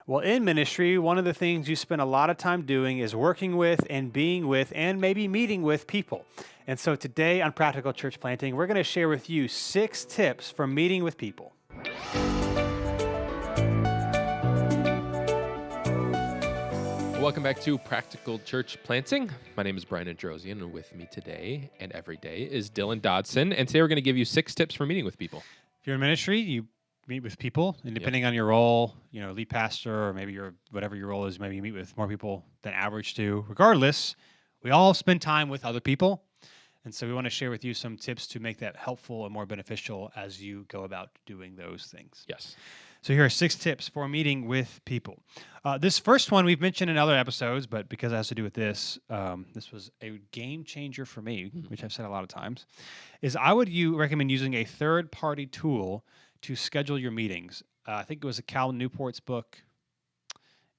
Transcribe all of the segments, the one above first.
Well, in ministry, one of the things you spend a lot of time doing is working with and being with and maybe meeting with people. And so today on Practical Church Planting, we're going to share with you 6 tips for meeting with people. Welcome back to Practical Church Planting. My name is Brian Androsian, and with me today and every day is Dylan Dodson. And today we're going to give you 6 tips for meeting with people. If you're in ministry, you meet with people, and depending on your role, lead pastor, or maybe whatever your role is, maybe you meet with more people than average do. Regardless, we all spend time with other people. And so we want to share with you some tips to make that helpful and more beneficial as you go about doing those things. Yes. So here are 6 tips for meeting with people. This first one we've mentioned in other episodes, but because it has to do with this, this was a game changer for me, which I've said a lot of times, is I would recommend using a third-party tool to schedule your meetings. I think it was a Cal Newport's book,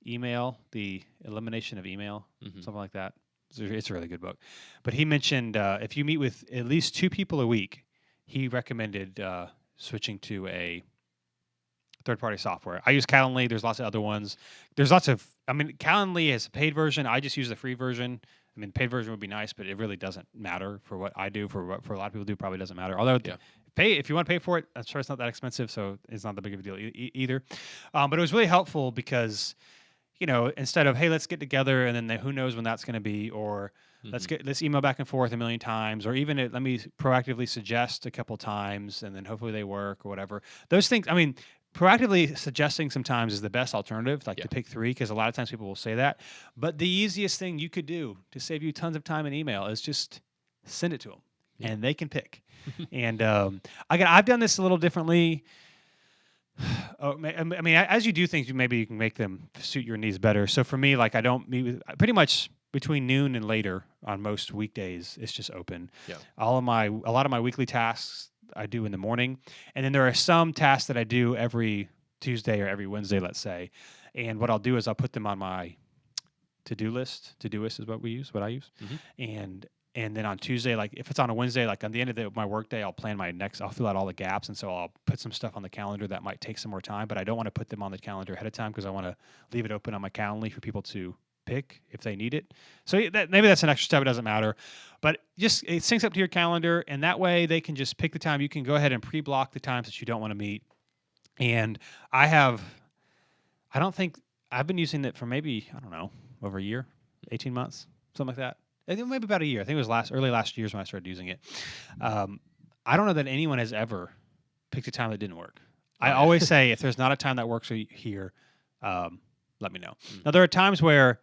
Email, The Elimination of Email, something like that. It's a really good book. But he mentioned if you meet with at least 2 people a week, he recommended switching to a third-party software. I use Calendly. There's lots of other ones. Calendly has a paid version. I just use the free version. The paid version would be nice, but it really doesn't matter for what I do. For a lot of people do, probably doesn't matter. Although, if you want to pay for it, I'm sure it's not that expensive, so it's not that big of a deal either. But it was really helpful because, instead of, hey, let's get together, and then who knows when that's going to be, or let's email back and forth a million times, or even let me proactively suggest a couple times, and then hopefully they work or whatever. Those things, proactively suggesting sometimes is the best alternative, to pick 3, because a lot of times people will say that. But the easiest thing you could do to save you tons of time in email is just send it to them, and they can pick. And I've done this a little differently. As you do things, maybe you can make them suit your needs better. So for me, I don't meet with pretty much between noon and later on most weekdays. It's just open. Yeah. A lot of my weekly tasks I do in the morning, and then there are some tasks that I do every Tuesday or every Wednesday, let's say. And what I'll do is I'll put them on my to-do list. To-do list is what I use. And then on Tuesday, if it's on a Wednesday, on the end of my workday, I'll plan I'll fill out all the gaps. And so I'll put some stuff on the calendar that might take some more time, but I don't want to put them on the calendar ahead of time because I want to leave it open on my Calendly for people to pick if they need it. So maybe that's an extra step. It doesn't matter, but it syncs up to your calendar, and that way they can just pick the time. You can go ahead and pre-block the times that you don't want to meet. And I've been using it for maybe, over a year, 18 months, something like that. I think maybe about a year. I think it was early last year when I started using it. I don't know that anyone has ever picked a time that didn't work. I always say, if there's not a time that works here, let me know. Now, there are times where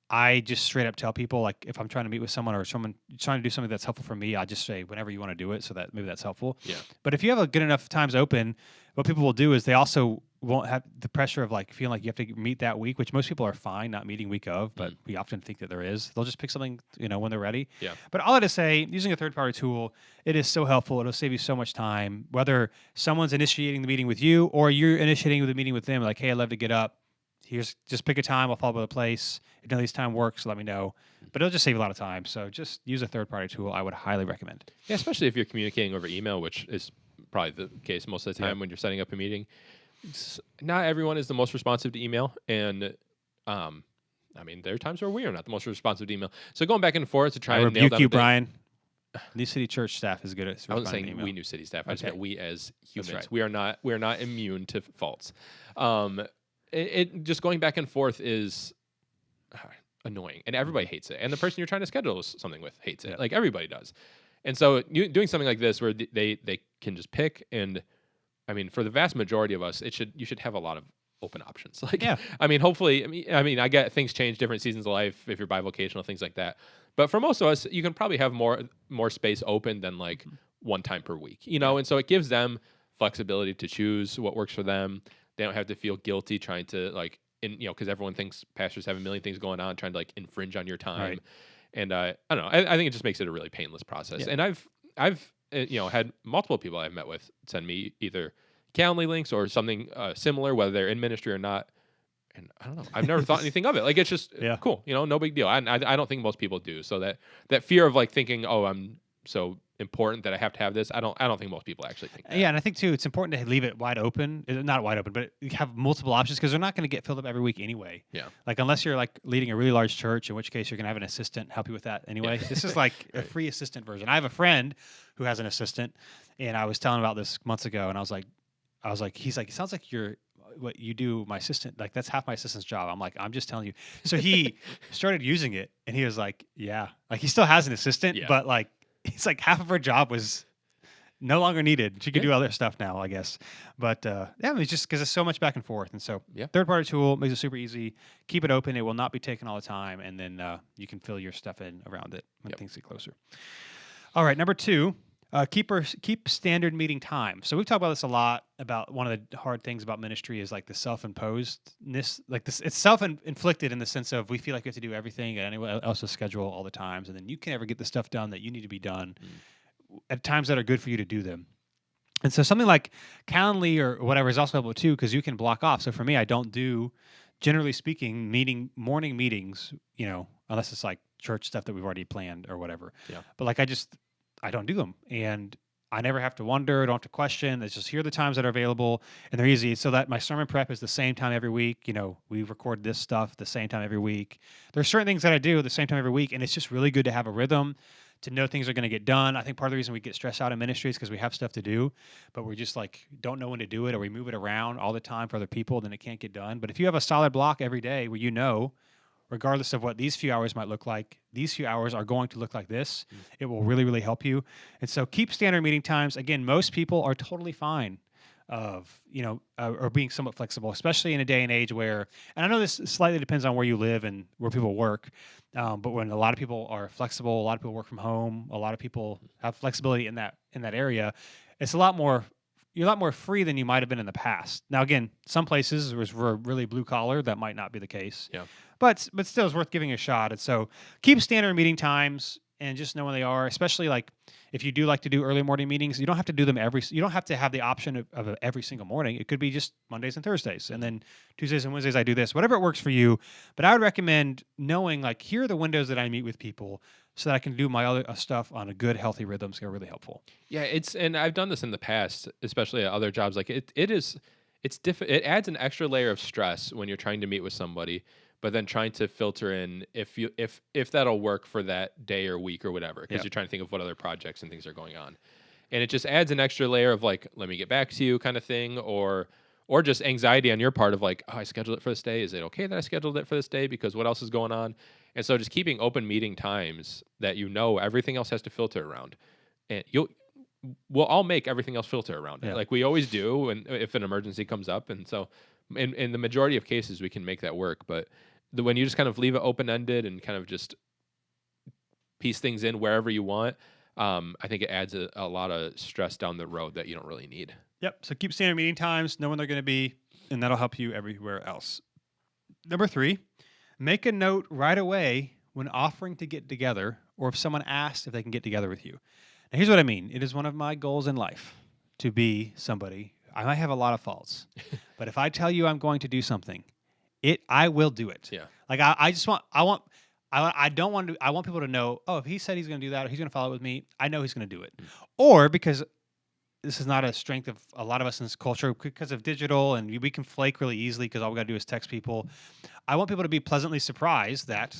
I just straight up tell people, if I'm trying to meet with someone or someone trying to do something that's helpful for me, I just say whenever you want to do it, so that maybe that's helpful. Yeah. But if you have a good enough times open, what people will do is they also won't have the pressure of feeling like you have to meet that week, which most people are fine not meeting week of, but we often think that there is. They'll just pick something, when they're ready. Yeah. But all I to say, using a third-party tool, it is so helpful. It'll save you so much time, whether someone's initiating the meeting with you or you're initiating the meeting with them. Hey, I'd love to get up. Just pick a time. I'll follow by the place. If none of these time works, let me know. But it'll just save a lot of time. So just use a third-party tool. I would highly recommend. Yeah, especially if you're communicating over email, which is probably the case most of the time when you're setting up a meeting. Not everyone is the most responsive to email, and there are times where we are not the most responsive to email. So going back and forth to try and nail down. You, Brian. New City Church staff is good at. I wasn't saying we New City staff. I just meant we as humans. Right. We are not immune to faults. It just going back and forth is annoying, and everybody hates it. And the person you're trying to schedule something with hates it. Yep. Everybody does. And so doing something like this where they can just pick, and for the vast majority of us, you should have a lot of open options. Hopefully, I get things change, different seasons of life, if you're bivocational, things like that. But for most of us, you can probably have more space open than one time per week, and so it gives them flexibility to choose what works for them. They don't have to feel guilty trying to because everyone thinks pastors have a million things going on, trying to infringe on your time. Right. And I don't know. I think it just makes it a really painless process. Yeah. And I've had multiple people I've met with send me either Calendly links or something similar, whether they're in ministry or not. And I don't know. I've never thought anything of it. It's just cool. No big deal. I don't think most people do. So that fear of thinking, oh, I'm so important that I have to have this. I don't think most people actually think that. Yeah, and I think too, it's important to leave it wide open. Not wide open, but you have multiple options because they're not going to get filled up every week anyway. Yeah. Like unless you're like leading a really large church, in which case you're going to have an assistant help you with that anyway. This is like a Right. free assistant version. I have a friend who has an assistant, and I was telling him about this months ago, and I was like, he's like, it sounds like you're what you do, my assistant. Like that's half my assistant's job. I'm like, I'm just telling you. So he started using it, and he was like, yeah, like he still has an assistant, Yeah. but like he's like half of her job was no longer needed. She could Yeah. do other stuff now, I guess. But yeah, it's just because it's so much back and forth. And so, Yeah. third-party tool makes it super easy. Keep it open; it will not be taken all the time, and then you can fill your stuff in around it when Yep. things get closer. All right, number 2. Keep standard meeting time. So we've talked about this a lot. About one of the hard things about ministry is like the self-imposedness. Like this, it's self-inflicted in the sense of we feel like we have to do everything at anyone else's schedule all the times, and then you can never get the stuff done that you need to be done at times that are good for you to do them. And so something like Calendly or whatever is also helpful too because you can block off. So for me, I don't do, generally speaking, morning meetings. Unless it's like church stuff that we've already planned or whatever. Yeah. But like I don't do them, and I never have to wonder, don't have to question. It's just here are the times that are available, and they're easy. So that my sermon prep is the same time every week. We record this stuff the same time every week. There's certain things that I do at the same time every week, and it's just really good to have a rhythm, to know things are going to get done. I think part of the reason we get stressed out in ministry is because we have stuff to do, but we're just like don't know when to do it, or we move it around all the time for other people, then it can't get done. But if you have a solid block every day where regardless of what these few hours might look like, these few hours are going to look like this. It will really, really help you. And so keep standard meeting times. Again, most people are totally fine or being somewhat flexible, especially in a day and age where, and I know this slightly depends on where you live and where people work, but when a lot of people are flexible, a lot of people work from home, a lot of people have flexibility in that area, it's you're a lot more free than you might have been in the past. Now, again, some places were really blue collar, that might not be the case. Yeah. But still, it's worth giving a shot. And so, keep standard meeting times and just know when they are. Especially like if you do like to do early morning meetings, you don't have to do them You don't have to have the option of every single morning. It could be just Mondays and Thursdays, and then Tuesdays and Wednesdays I do this. Whatever it works for you. But I would recommend knowing like here are the windows that I meet with people, so that I can do my other stuff on a good, healthy rhythm. It's really helpful. Yeah, and I've done this in the past, especially at other jobs. Like it adds an extra layer of stress when you're trying to meet with somebody, but then trying to filter in if that'll work for that day or week or whatever, because you're trying to think of what other projects and things are going on, and it just adds an extra layer of like, let me get back to you kind of thing, or just anxiety on your part of like, oh, I scheduled it for this day. Is it okay that I scheduled it for this day because what else is going on? And so just keeping open meeting times that everything else has to filter around, and we'll all make everything else filter around it, like we always do, and if an emergency comes up. And so in the majority of cases we can make that work, but when you just kind of leave it open-ended and kind of just piece things in wherever you want, I think it adds a lot of stress down the road that you don't really need. Yep. So keep standard meeting times, know when they're going to be, and that'll help you everywhere else. Number 3, make a note right away when offering to get together, or if someone asks if they can get together with you. Now, here's what I mean. It is one of my goals in life to be somebody. I might have a lot of faults, but if I tell you I'm going to do something, I will do it. Yeah. Like I want people to know, oh, if he said he's going to do that, or he's going to follow up with me, I know he's going to do it. Or because this is not a strength of a lot of us in this culture because of digital, and we can flake really easily because all we got to do is text people. I want people to be pleasantly surprised that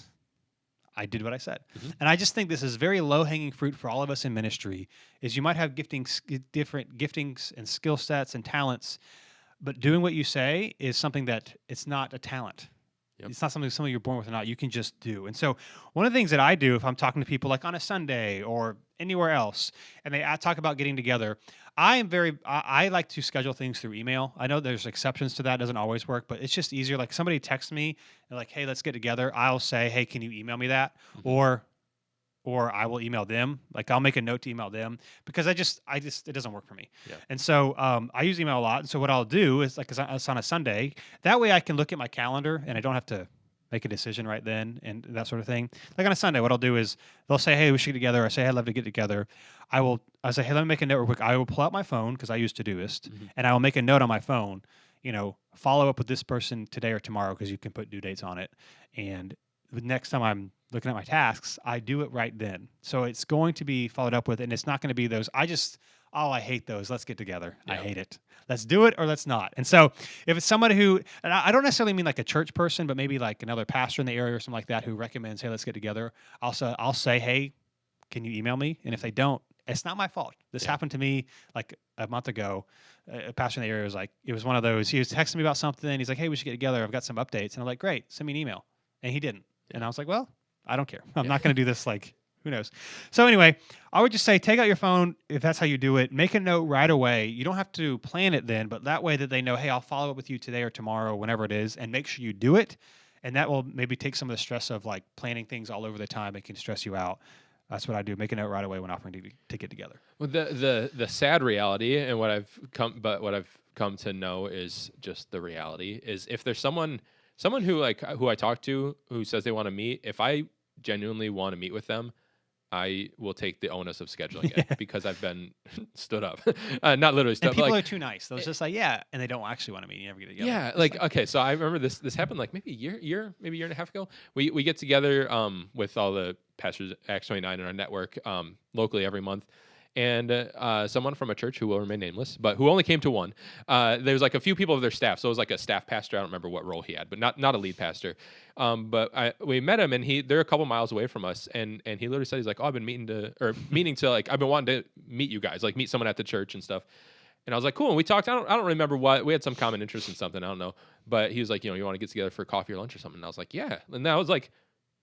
I did what I said. And I just think this is very low-hanging fruit for all of us in ministry, is you might have different giftings and skill sets and talents, but doing what you say is something that it's not a talent. Yep. It's not something you're born with or not. You can just do. And so one of the things that I do if I'm talking to people like on a Sunday or anywhere else, and they talk about getting together, I like to schedule things through email. I know there's exceptions to that. It doesn't always work, but it's just easier. Like somebody texts me, they're like, hey, let's get together. I'll say, hey, can you email me that? Or I will email them. Like I'll make a note to email them because it doesn't work for me. Yeah. And so I use email a lot. And so what I'll do is like, 'cause it's on a Sunday, that way I can look at my calendar and I don't have to make a decision right then and that sort of thing. Like on a Sunday, what I'll do is they'll say, hey, we should get together. I say, I'd love to get together. I'll say, hey, let me make a note real quick. I will pull out my phone because I use Todoist, and I will make a note on my phone, follow up with this person today or tomorrow because you can put due dates on it. And the next time I'm looking at my tasks, I do it right then. So it's going to be followed up with, and it's not going to be those. I hate those. Let's get together. I Yeah. hate it. Let's do it or let's not. And so if it's somebody who, and I don't necessarily mean like a church person, but maybe like another pastor in the area or something like that who recommends, hey, let's get together. I'll say, hey, can you email me? And if they don't, it's not my fault. This happened to me like a month ago. A pastor in the area was like, it was one of those. He was texting me about something. He's like, hey, we should get together. I've got some updates. And I'm like, great, send me an email. And he didn't. And I was like, well, I don't care. I'm not going to do this. Like, who knows? So anyway, I would just say take out your phone if that's how you do it. Make a note right away. You don't have to plan it then, but that way that they know, hey, I'll follow up with you today or tomorrow, whenever it is, and make sure you do it. And that will maybe take some of the stress of like planning things all over the time. It can stress you out. That's what I do. Make a note right away when offering to get together. Well, the sad reality, and what I've come to know is just the reality is if there's someone who who I talk to who says they want to meet, if I genuinely want to meet with them, I will take the onus of scheduling it because I've been stood up, not literally stood And up. people Like, are too nice. They're just like, yeah, and they don't actually want to meet. You never get together. yeah, It's like okay, so I remember this happened like maybe maybe a year and a half ago. We get together with all the pastors Acts 29 in our network locally every month. And someone from a church who will remain nameless, but who only came to one. There's like a few people of their staff, so it was like a staff pastor. I don't remember what role he had, but not a lead pastor. But we met him, and they're a couple miles away from us, and he literally said he's like, oh, I've been meaning to like I've been wanting to meet you guys, like meet someone at the church and stuff. And I was like, cool. And we talked. I don't remember what we had some common interest in something. I don't know, but he was like, you want to get together for coffee or lunch or something. And I was like, yeah. And I was like,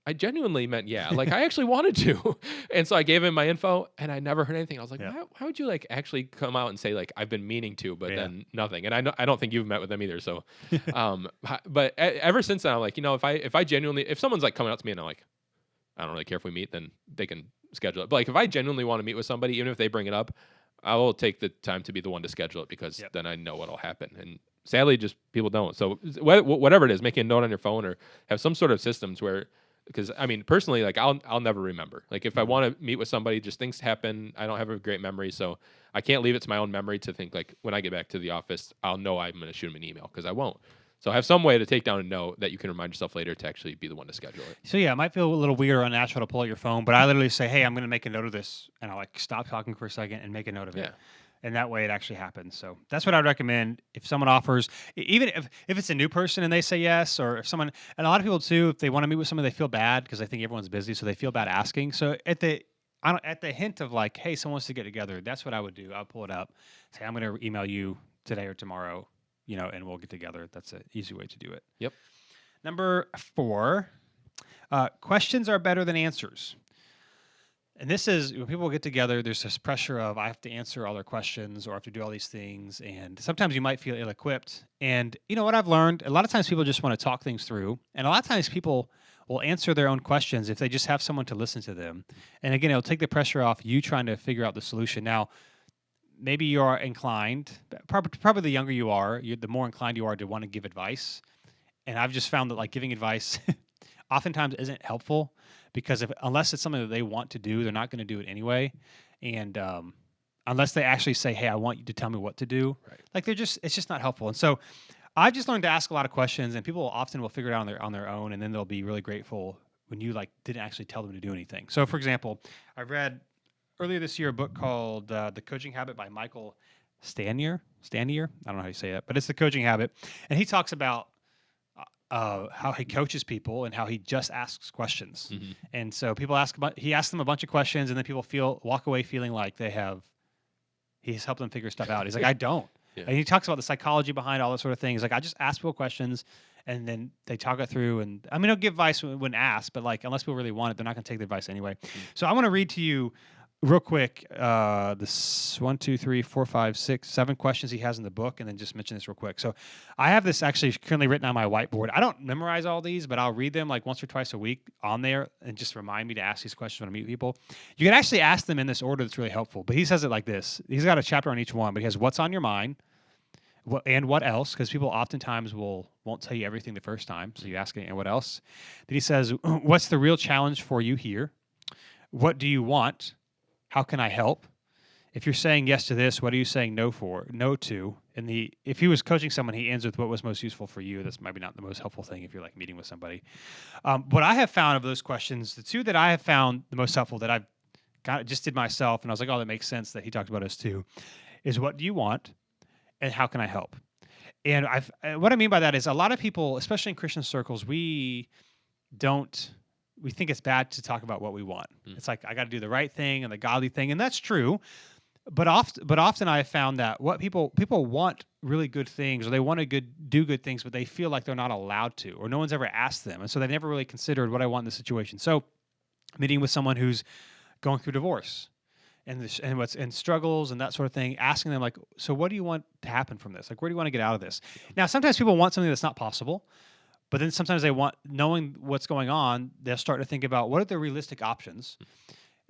I genuinely meant yeah. Like I actually wanted to. And so I gave him my info and I never heard anything. I was like, why would you like actually come out and say like I've been meaning to, but then nothing. And I don't think you've met with them either. So but ever since then I'm like, if someone's like coming up to me and I'm like, I don't really care if we meet, then they can schedule it. But like if I genuinely want to meet with somebody, even if they bring it up, I will take the time to be the one to schedule it because then I know what'll happen. And sadly, just people don't. So whatever it is, making a note on your phone or have some sort of systems where, because I mean, personally, like I'll never remember. Like if I want to meet with somebody, just things happen. I don't have a great memory, so I can't leave it to my own memory to think like when I get back to the office, I'll know I'm going to shoot them an email because I won't. So have some way to take down a note that you can remind yourself later to actually be the one to schedule it. So yeah, it might feel a little weird or unnatural to pull out your phone, but I literally say, hey, I'm going to make a note of this, and I'll like stop talking for a second and make a note of it. And that way it actually happens. So that's what I'd recommend if someone offers, even if it's a new person and they say yes, or if someone, and a lot of people too, if they want to meet with someone, they feel bad because I think everyone's busy, so they feel bad asking. So at the hint of like, hey, someone wants to get together, that's what I would do. I'll pull it up, say, I'm going to email you today or tomorrow, and we'll get together. That's an easy way to do it. Yep. Number 4, questions are better than answers. And this is when people get together, there's this pressure of I have to answer all their questions or I have to do all these things. And sometimes you might feel ill-equipped. And you know what I've learned? A lot of times people just want to talk things through. And a lot of times people will answer their own questions if they just have someone to listen to them. And again, it'll take the pressure off you trying to figure out the solution. Now, maybe you are inclined, probably the younger you are, the more inclined you are to want to give advice. And I've just found that like giving advice oftentimes isn't helpful because unless it's something that they want to do, they're not going to do it anyway. And unless they actually say, hey, I want you to tell me what to do, like it's just not helpful. And so I've just learned to ask a lot of questions, and people often will figure it out on their own, and then they'll be really grateful when you like didn't actually tell them to do anything. So for example, I read earlier this year a book called The Coaching Habit by Michael Stanier. I don't know how you say that, but it's The Coaching Habit. And he talks about how he coaches people and how he just asks questions. Mm-hmm. And so people he asks them a bunch of questions, and then people walk away feeling like he's helped them figure stuff out. He's like, I don't. Yeah. And he talks about the psychology behind all that sort of thing. He's like, I just ask people questions, and then they talk it through. And I mean, he'll give advice when asked, but like, unless people really want it, they're not going to take the advice anyway. Mm-hmm. So I want to read to you real quick, this 1, 2, 3, 4, 5, 6, 7 questions he has in the book, and then just mention this real quick. So I have this actually currently written on my whiteboard. I don't memorize all these, but I'll read them like once or twice a week on there and just remind me to ask these questions when I meet people. You can actually ask them in this order that's really helpful, but he says it like this. He's got a chapter on each one, but he has what's on your mind, and what else, because people oftentimes won't tell you everything the first time, so you ask it, and what else. Then he says, what's the real challenge for you here? What do you want? How can I help? If you're saying yes to this, what are you saying no to? And if he was coaching someone, he ends with what was most useful for you. That's maybe not the most helpful thing if you're like meeting with somebody. What I have found of those questions, the two that I have found the most helpful that I've just did myself, and I was like, oh, that makes sense that he talked about us too, is what do you want and how can I help? And what I mean by that is a lot of people, especially in Christian circles, we think it's bad to talk about what we want. It's like I got to do the right thing and the godly thing, and that's true. But often I have found that what people want really good things, or they want to do good things, but they feel like they're not allowed to, or no one's ever asked them, and so they've never really considered what I want in the situation. So, meeting with someone who's going through divorce and struggles and that sort of thing, asking them like, so what do you want to happen from this? Like, where do you want to get out of this? Now, sometimes people want something that's not possible, but then sometimes they want, knowing what's going on, they'll start to think about what are the realistic options.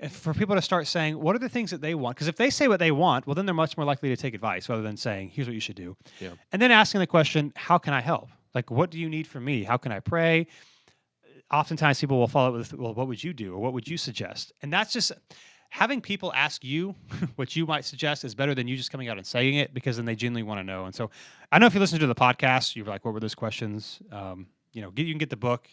For people to start saying, what are the things that they want? Because if they say what they want, well, then they're much more likely to take advice rather than saying, here's what you should do. Yeah. And then asking the question, how can I help? Like, what do you need from me? How can I pray? Oftentimes people will follow it with, well, what would you do? Or what would you suggest? And that's just having people ask you what you might suggest is better than you just coming out and saying it, because then they genuinely want to know. And so I know if you listen to the podcast, you're like, what were those questions? You can get the book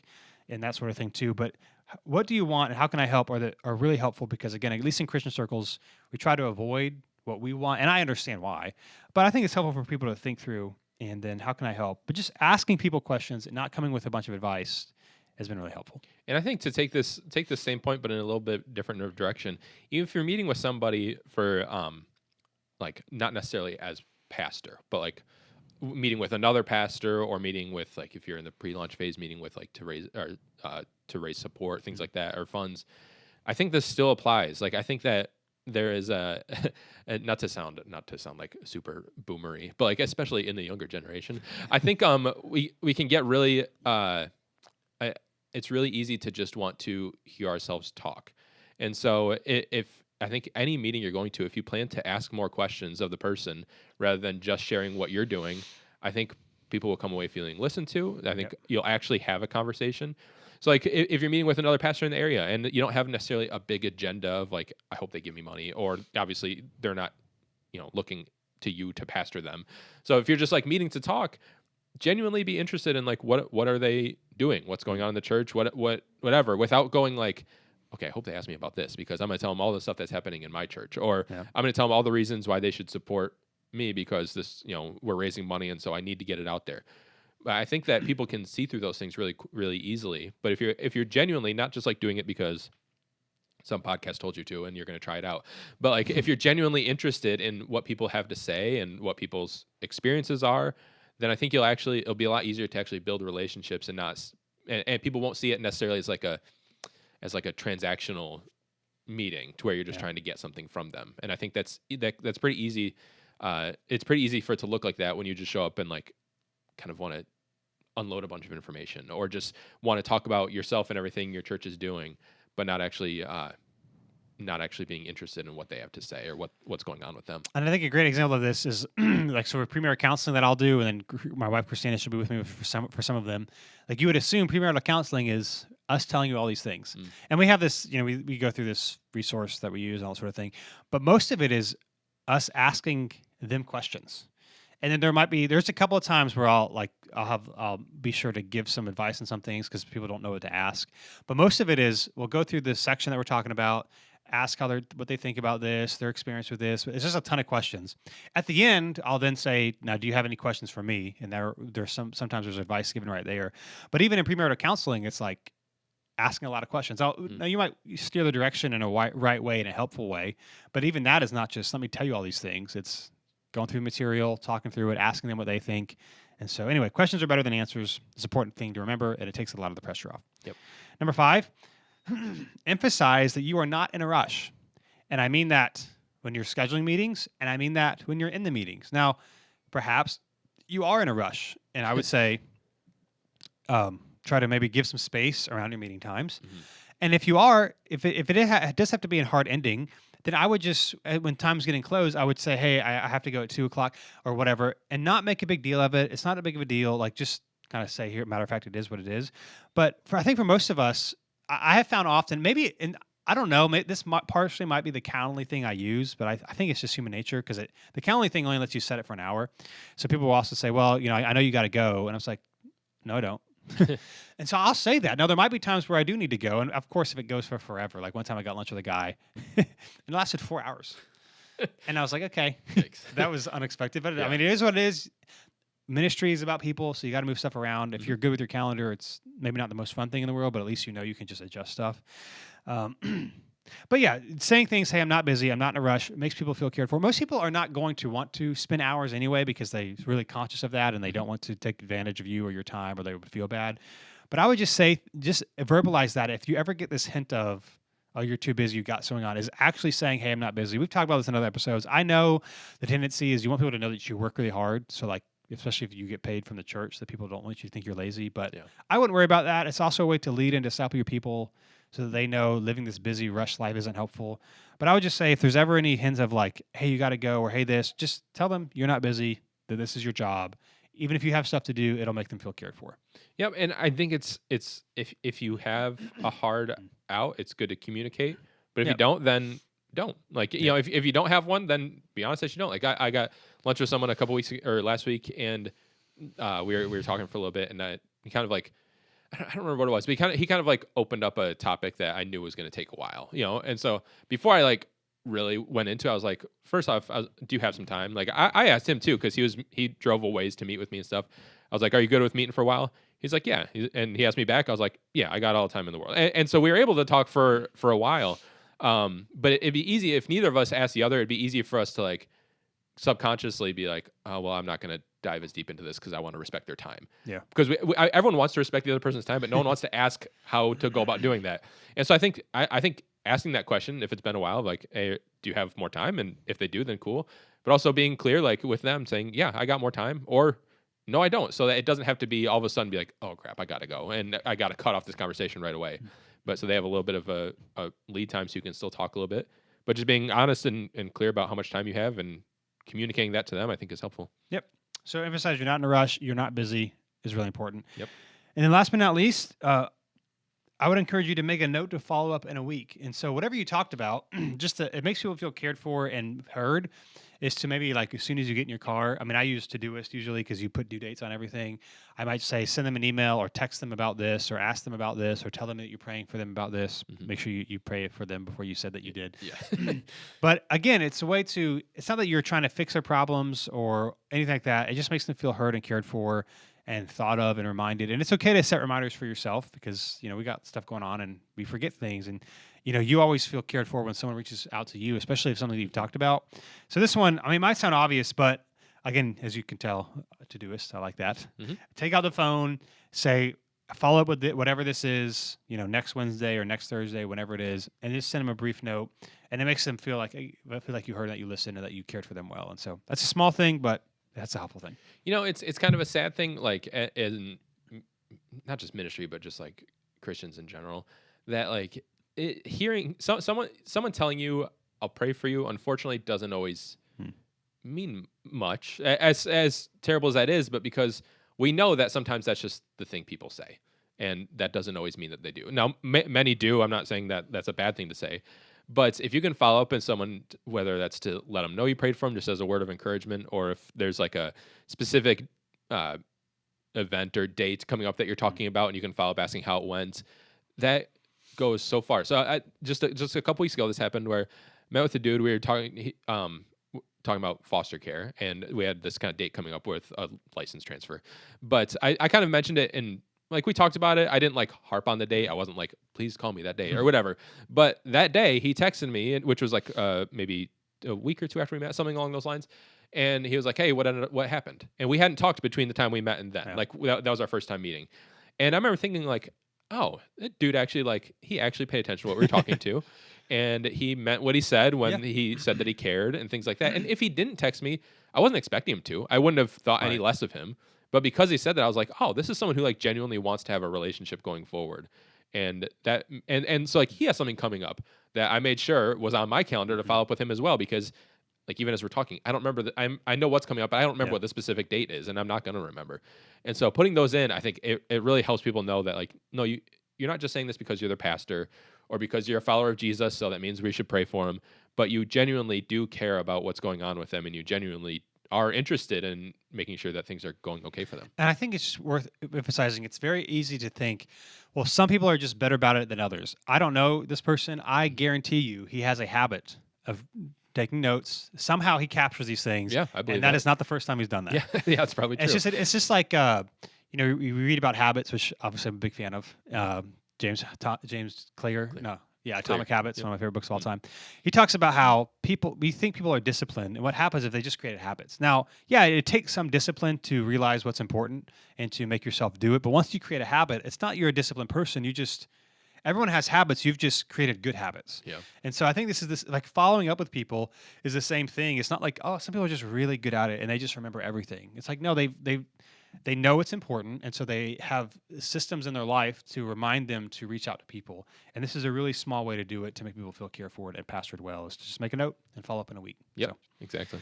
and that sort of thing too. But what do you want and how can I help are really helpful, because again, at least in Christian circles, we try to avoid what we want. And I understand why, but I think it's helpful for people to think through, and then how can I help? But just asking people questions and not coming with a bunch of advice has been really helpful. And I think to take the same point, but in a little bit different direction, even if you're meeting with somebody for, like not necessarily as pastor, but like meeting with another pastor, or meeting with, like, if you're in the pre-launch phase, meeting with like to raise support, things like that, or funds. I think this still applies. Like, I think that there is not to sound like super boomery, but like especially in the younger generation, I think we can get really it's really easy to just want to hear ourselves talk. And so if I think any meeting you're going to, if you plan to ask more questions of the person rather than just sharing what you're doing, I think people will come away feeling listened to. I think you'll actually have a conversation. So like if you're meeting with another pastor in the area and you don't have necessarily a big agenda of like, I hope they give me money, or obviously they're not, looking to you to pastor them. So if you're just like meeting to talk, genuinely be interested in like, what are they doing? What's going on in the church? Whatever, without going like, okay, I hope they ask me about this because I'm going to tell them all the stuff that's happening in my church, or I'm going to tell them all the reasons why they should support me because this, we're raising money and so I need to get it out there. But I think that people can see through those things really, really easily. But if you're genuinely not just like doing it because some podcast told you to and you're going to try it out, but like if you're genuinely interested in what people have to say and what people's experiences are, then I think it'll be a lot easier to actually build relationships and people won't see it necessarily as like a transactional meeting to where you're just trying to get something from them. And I think that's pretty easy. It's pretty easy for it to look like that when you just show up and like kind of want to unload a bunch of information, or just want to talk about yourself and everything your church is doing, but not actually being interested in what they have to say or what's going on with them. And I think a great example of this is like, so with premarital counseling that I'll do, and then my wife Christina should be with me for some of them. Like, you would assume premarital counseling is us telling you all these things, and we have this, we go through this resource that we use and all sort of thing, but most of it is us asking them questions. And then there's a couple of times where I'll be sure to give some advice on some things because people don't know what to ask. But most of it is we'll go through this section that we're talking about, ask what they think about this, their experience with this. It's just a ton of questions. At the end, I'll then say, now, do you have any questions for me? And sometimes there's advice given right there. But even in premarital counseling, it's like asking a lot of questions. Now you might steer the direction in a right way, in a helpful way. But even that is not just, let me tell you all these things. It's going through material, talking through it, asking them what they think. And so anyway, questions are better than answers. It's an important thing to remember, and it takes a lot of the pressure off. Yep. Number 5, emphasize that you are not in a rush. And I mean that when you're scheduling meetings, and I mean that when you're in the meetings. Now, perhaps you are in a rush, and I would say try to maybe give some space around your meeting times. Mm-hmm. And if you are, if it does have to be a hard ending, then I would just, when time's getting close, I would say, hey, I have to go at 2:00 or whatever, and not make a big deal of it. It's not a big of a deal. Like, just kind of say, here, matter of fact, it is what it is. But I think for most of us, I have found often, maybe, and I don't know. This partially might be the Calendly thing I use, but I think it's just human nature because the Calendly thing only lets you set it for an hour. So people will also say, well, I know you got to go. And I was like, no, I don't. And so I'll say that. Now, there might be times where I do need to go. And of course, if it goes for forever, like one time I got lunch with a guy, it lasted 4 hours. And I was like, okay, that was unexpected. But I mean, it is what it is. Ministry is about people, so you got to move stuff around. If you're good with your calendar, it's maybe not the most fun thing in the world, but at least you can just adjust stuff. But yeah, saying things, hey, I'm not busy, I'm not in a rush, it makes people feel cared for. Most people are not going to want to spend hours anyway because they're really conscious of that and they don't want to take advantage of you or your time or they would feel bad. But I would just say, just verbalize that. If you ever get this hint of, oh, you're too busy, you've got something on, is actually saying, hey, I'm not busy. We've talked about this in other episodes. I know the tendency is you want people to know that you work really hard. So like, especially if you get paid from the church, that people don't want you to think you're lazy. But I wouldn't worry about that. It's also a way to lead and disciple your people so that they know living this busy, rush life isn't helpful. But I would just say if there's ever any hints of like, hey, you got to go, or hey, this, just tell them you're not busy, that this is your job. Even if you have stuff to do, it'll make them feel cared for. Yep, and I think it's if you have a hard out, it's good to communicate. But if you don't, then don't. Like, if you don't have one, then be honest that you don't. Like I got lunch with someone a couple weeks or last week, and we were talking for a little bit, and he kind of like, I don't remember what it was, but he kind of like opened up a topic that I knew was going to take a while, and so before I like really went into it, I was like, first off, do you have some time? Like I asked him too, because he drove a ways to meet with me and stuff. I was like, are you good with meeting for a while? He's like, yeah. And he asked me back. I was like, yeah, I got all the time in the world. And so we were able to talk for a while. But it'd be easy if neither of us asked the other. It'd be easy for us to like subconsciously be like, oh, well, I'm not going to dive as deep into this because I want to respect their time. Yeah. Because everyone wants to respect the other person's time, but no one wants to ask how to go about doing that. And so I think asking that question, if it's been a while, like, hey, do you have more time? And if they do, then cool. But also being clear, like with them saying, yeah, I got more time, or no, I don't. So that it doesn't have to be all of a sudden be like, oh crap, I got to go. And I got to cut off this conversation right away. But so they have a little bit of a lead time so you can still talk a little bit. But just being honest and clear about how much time you have and communicating that to them, I think is helpful. Yep. So emphasize you're not in a rush, you're not busy is really important. Yep. And then last but not least, I would encourage you to make a note to follow up in a week. And so whatever you talked about, it makes people feel cared for and heard, is to maybe like as soon as you get in your car. I mean, I use Todoist usually because you put due dates on everything. I might say send them an email or text them about this or ask them about this or tell them that you're praying for them about this. Mm-hmm. Make sure you pray for them before you said that you did. Yeah. But again, it's a way to, it's not that you're trying to fix their problems or anything like that. It just makes them feel heard and cared for and thought of and reminded. And it's okay to set reminders for yourself because, we got stuff going on and we forget things. And, you always feel cared for when someone reaches out to you, especially if something you've talked about. So this one, I mean, might sound obvious, but again, as you can tell, Todoist, I like that. Mm-hmm. Take out the phone, say, follow up with whatever this is, next Wednesday or next Thursday, whenever it is, and just send them a brief note. And it makes them feel like you heard, that you listened, and that you cared for them well. And so that's a small thing, but that's a helpful thing. It's kind of a sad thing, like in not just ministry, but just like Christians in general, that like hearing someone telling you, "I'll pray for you," unfortunately, doesn't always mean much. As terrible as that is, but because we know that sometimes that's just the thing people say, and that doesn't always mean that they do. Now, many do. I'm not saying that that's a bad thing to say. But if you can follow up in someone, whether that's to let them know you prayed for them just as a word of encouragement, or if there's like a specific event or date coming up that you're talking about and you can follow up asking how it went, that goes so far. So just a couple weeks ago, this happened where I met with a dude. We were talking about foster care, and we had this kind of date coming up with a license transfer. But I kind of mentioned it in, like, we talked about it. I didn't like harp on the date. I wasn't like, please call me that day or whatever. But that day he texted me, which was like maybe a week or two after we met, something along those lines. And he was like, hey, what happened? And we hadn't talked between the time we met and then. Yeah. Like that was our first time meeting. And I remember thinking like, oh, that dude actually, like, he actually paid attention to what we were talking to. And he meant what he said when he said that he cared and things like that. And if he didn't text me, I wasn't expecting him to. I wouldn't have thought any less of him. But because he said that, I was like, oh, this is someone who like genuinely wants to have a relationship going forward. And that and so like he has something coming up that I made sure was on my calendar to follow up with him as well, because like even as we're talking, I don't remember I know what's coming up, but I don't remember what the specific date is, and I'm not going to remember. And so putting those in, I think it really helps people know that like, no, you're not just saying this because you're their pastor or because you're a follower of Jesus, so that means we should pray for them. But you genuinely do care about what's going on with them, and you genuinely are interested in making sure that things are going okay for them. And I think it's worth emphasizing. It's very easy to think, well, some people are just better about it than others. I don't know this person. I guarantee you he has a habit of taking notes. Somehow he captures these things. Yeah, I believe and that is not the first time he's done that. Yeah, yeah, it's probably true. It's just like we read about habits, which obviously I'm a big fan of. James Clear. No. Yeah, Atomic Habits, Yep. one of my favorite books of all time. He talks about how we think people are disciplined, and what happens if they just created habits. Now, yeah, it takes some discipline to realize what's important and to make yourself do it. But once you create a habit, it's not you're a disciplined person. Everyone has habits. You've just created good habits. Yeah. And so I think this is like following up with people is the same thing. It's not like, oh, some people are just really good at it and they just remember everything. It's like, no, they know it's important, and so they have systems in their life to remind them to reach out to people. And this is a really small way to do it to make people feel cared for and pastored well, is to just make a note and follow up in a week. Yeah, exactly.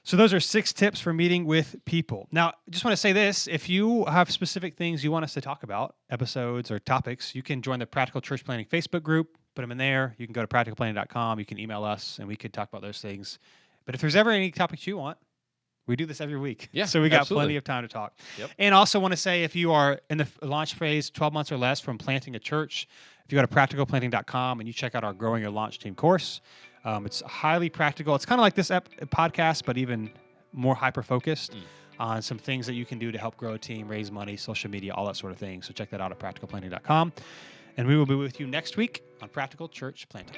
So those are 6 tips for meeting with people. Now, I just want to say this. If you have specific things you want us to talk about, episodes or topics, you can join the Practical Church Planning Facebook group, put them in there. You can go to practicalplanning.com. You can email us, and we could talk about those things. But if there's ever any topics you want, we do this every week. Yeah, so we got absolutely. plenty of time to talk. Yep. And also want to say, if you are in the launch phase, 12 months or less from planting a church, if you go to practicalplanting.com and you check out our Growing Your Launch Team course, it's highly practical. It's kind of like this podcast, but even more hyper-focused on some things that you can do to help grow a team, raise money, social media, all that sort of thing. So check that out at practicalplanting.com. And we will be with you next week on Practical Church Planting.